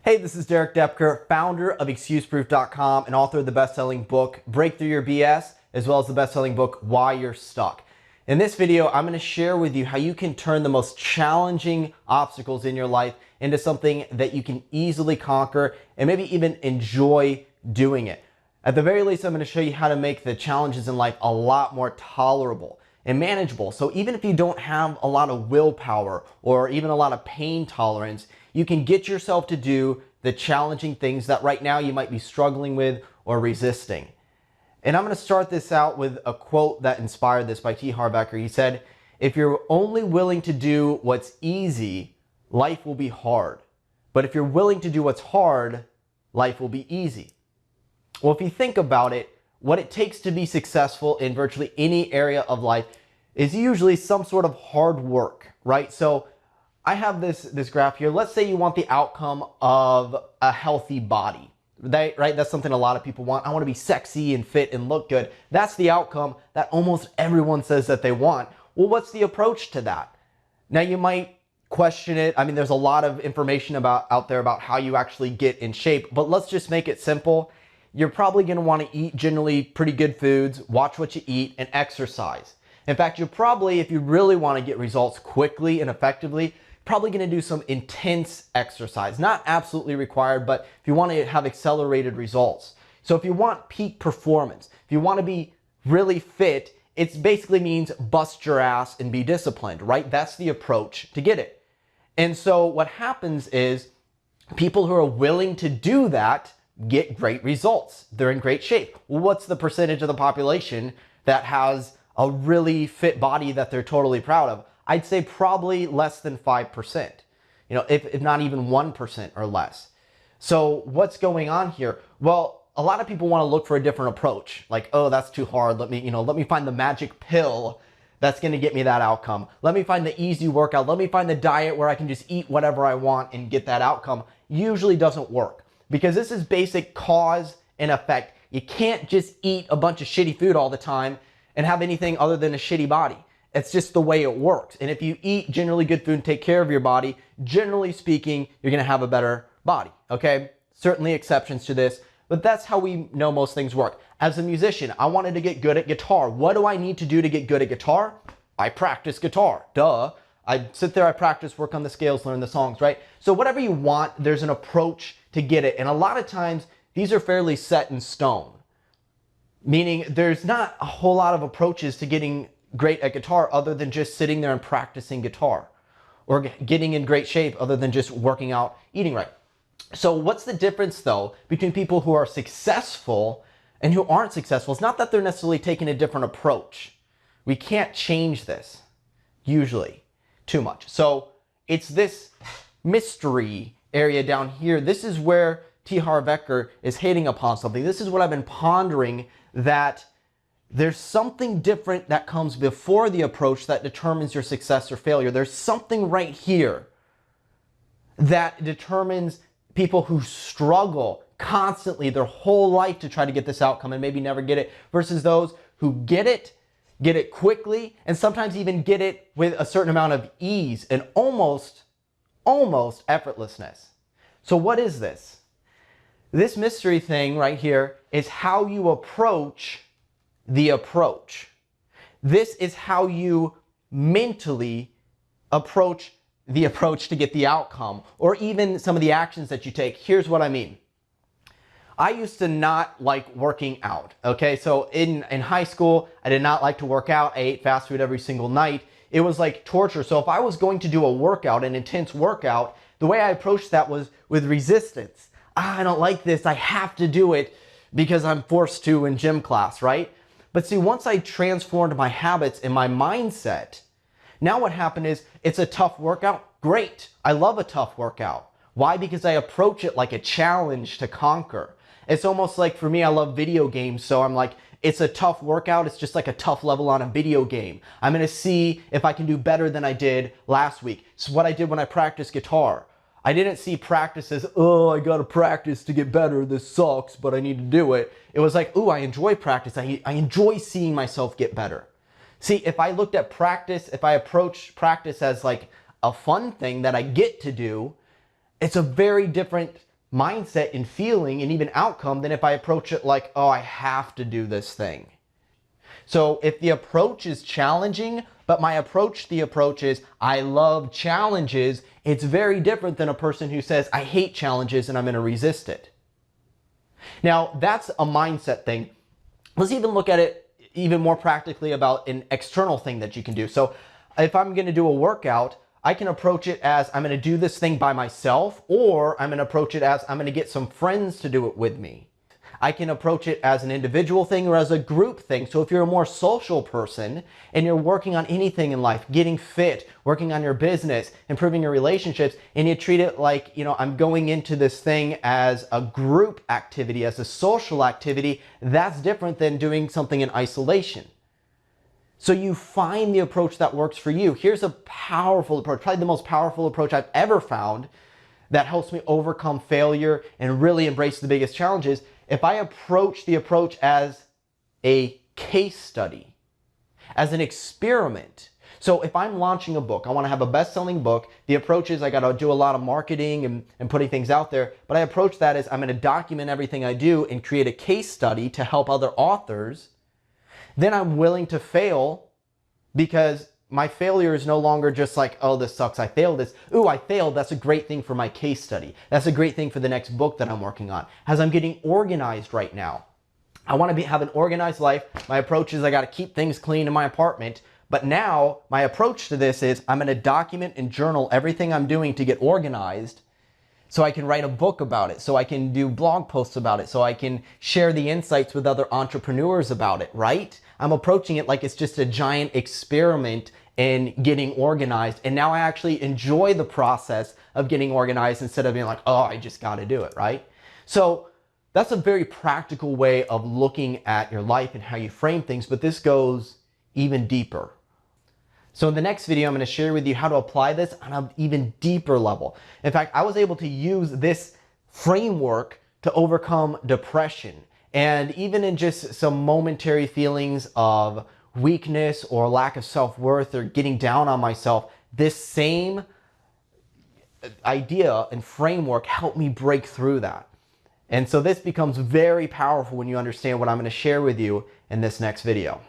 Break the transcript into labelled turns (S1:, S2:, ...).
S1: Hey, this is Derek Depker, founder of ExcuseProof.com and author of the best-selling book, Break Through Your BS, as well as the best-selling book, Why You're Stuck. In this video, I'm going to share with you how you can turn the most challenging obstacles in your life into something that you can easily conquer and maybe even enjoy doing it. At the very least, I'm going to show you how to make the challenges in life a lot more tolerable and manageable. So even if you don't have a lot of willpower or even a lot of pain tolerance, you can get yourself to do the challenging things that right now you might be struggling with or resisting. And I'm going to start this out with a quote that inspired this by T. Harv Eker. He said, "If you're only willing to do what's easy, life will be hard. But if you're willing to do what's hard, life will be easy." Well, if you think about it, what it takes to be successful in virtually any area of life is usually some sort of hard work, right? So I have this graph here. Let's say you want the outcome of a healthy body, right? That's something a lot of people want. I want to be sexy and fit and look good. That's the outcome that almost everyone says that they want. Well, what's the approach to that? Now you might question it. I mean, there's a lot of information out there about how you actually get in shape, but let's just make it simple. You're probably going to want to eat generally pretty good foods, watch what you eat, and exercise. In fact, you're probably, if you really want to get results quickly and effectively, probably going to do some intense exercise. Not absolutely required, but if you want to have accelerated results. So if you want peak performance, if you want to be really fit, it basically means bust your ass and be disciplined, right? That's the approach to get it. And so what happens is people who are willing to do that get great results. They're in great shape. Well, what's the percentage of the population that has a really fit body that they're totally proud of? I'd say probably less than 5%, if not even 1% or less. So what's going on here? Well, a lot of people want to look for a different approach. Like, oh, that's too hard. Let me find the magic pill that's going to get me that outcome. Let me find the easy workout. Let me find the diet where I can just eat whatever I want and get that outcome. Usually doesn't work because this is basic cause and effect. You can't just eat a bunch of shitty food all the time and have anything other than a shitty body. It's just the way it works. And if you eat generally good food and take care of your body, generally speaking, you're going to have a better body, okay? Certainly exceptions to this, but that's how we know most things work. As a musician, I wanted to get good at guitar. What do I need to do to get good at guitar? I practice guitar. Duh. I sit there, I practice, work on the scales, learn the songs, right? So whatever you want, there's an approach to get it. And a lot of times, these are fairly set in stone, meaning there's not a whole lot of approaches to getting great at guitar other than just sitting there and practicing guitar or getting in great shape other than just working out, eating right. So what's the difference though between people who are successful and who aren't successful? It's not that they're necessarily taking a different approach. We can't change this usually too much. So it's this mystery area down here. This is where T. Harv Eker is hitting upon something. This is what I've been pondering, that there's something different that comes before the approach that determines your success or failure. There's something right here that determines people who struggle constantly their whole life to try to get this outcome and maybe never get it, versus those who get it quickly, and sometimes even get it with a certain amount of ease and almost effortlessness. So what is this? This mystery thing right here is how you approach the approach. This is how you mentally approach the approach to get the outcome, or even some of the actions that you take. Here's what I mean. I used to not like working out, okay? So in high school, I did not like to work out. I ate fast food every single night. It was like torture. So if I was going to do a workout, an intense workout, the way I approached that was with resistance. I don't like this. I have to do it because I'm forced to in gym class, right? But see, once I transformed my habits and my mindset, now what happened is it's a tough workout. Great. I love a tough workout. Why? Because I approach it like a challenge to conquer. It's almost like, for me, I love video games. So I'm like, it's a tough workout. It's just like a tough level on a video game. I'm going to see if I can do better than I did last week. So what I did when I practiced guitar, I didn't see practice as, oh, I got to practice to get better. This sucks, but I need to do it. It was like, ooh, I enjoy practice. I enjoy seeing myself get better. See, if I looked at practice, if I approach practice as like a fun thing that I get to do, it's a very different mindset and feeling and even outcome than if I approach it like, oh, I have to do this thing. So if the approach is challenging, but my approach to the approach is, I love challenges, it's very different than a person who says, I hate challenges and I'm going to resist it. Now, that's a mindset thing. Let's even look at it even more practically about an external thing that you can do. So if I'm going to do a workout, I can approach it as I'm going to do this thing by myself, or I'm going to approach it as I'm going to get some friends to do it with me. I can approach it as an individual thing or as a group thing. So if you're a more social person and you're working on anything in life, getting fit, working on your business, improving your relationships, and you treat it like, I'm going into this thing as a group activity, as a social activity, that's different than doing something in isolation. So you find the approach that works for you. Here's a powerful approach, probably the most powerful approach I've ever found that helps me overcome failure and really embrace the biggest challenges. If I approach the approach as a case study, as an experiment. So if I'm launching a book, I want to have a best-selling book, the approach is I got to do a lot of marketing and putting things out there, but I approach that as I'm going to document everything I do and create a case study to help other authors. Then I'm willing to fail because my failure is no longer just like, oh, this sucks, I failed this. Ooh, I failed, that's a great thing for my case study. That's a great thing for the next book that I'm working on. As I'm getting organized right now, I want to have an organized life. My approach is I got to keep things clean in my apartment. But now my approach to this is I'm going to document and journal everything I'm doing to get organized so I can write a book about it, so I can do blog posts about it, so I can share the insights with other entrepreneurs about it, right? I'm approaching it like it's just a giant experiment in getting organized. And now I actually enjoy the process of getting organized instead of being like, oh, I just got to do it, right? So that's a very practical way of looking at your life and how you frame things, but this goes even deeper. So in the next video, I'm going to share with you how to apply this on an even deeper level. In fact, I was able to use this framework to overcome depression. And even in just some momentary feelings of weakness or lack of self-worth or getting down on myself, this same idea and framework helped me break through that. And so this becomes very powerful when you understand what I'm going to share with you in this next video.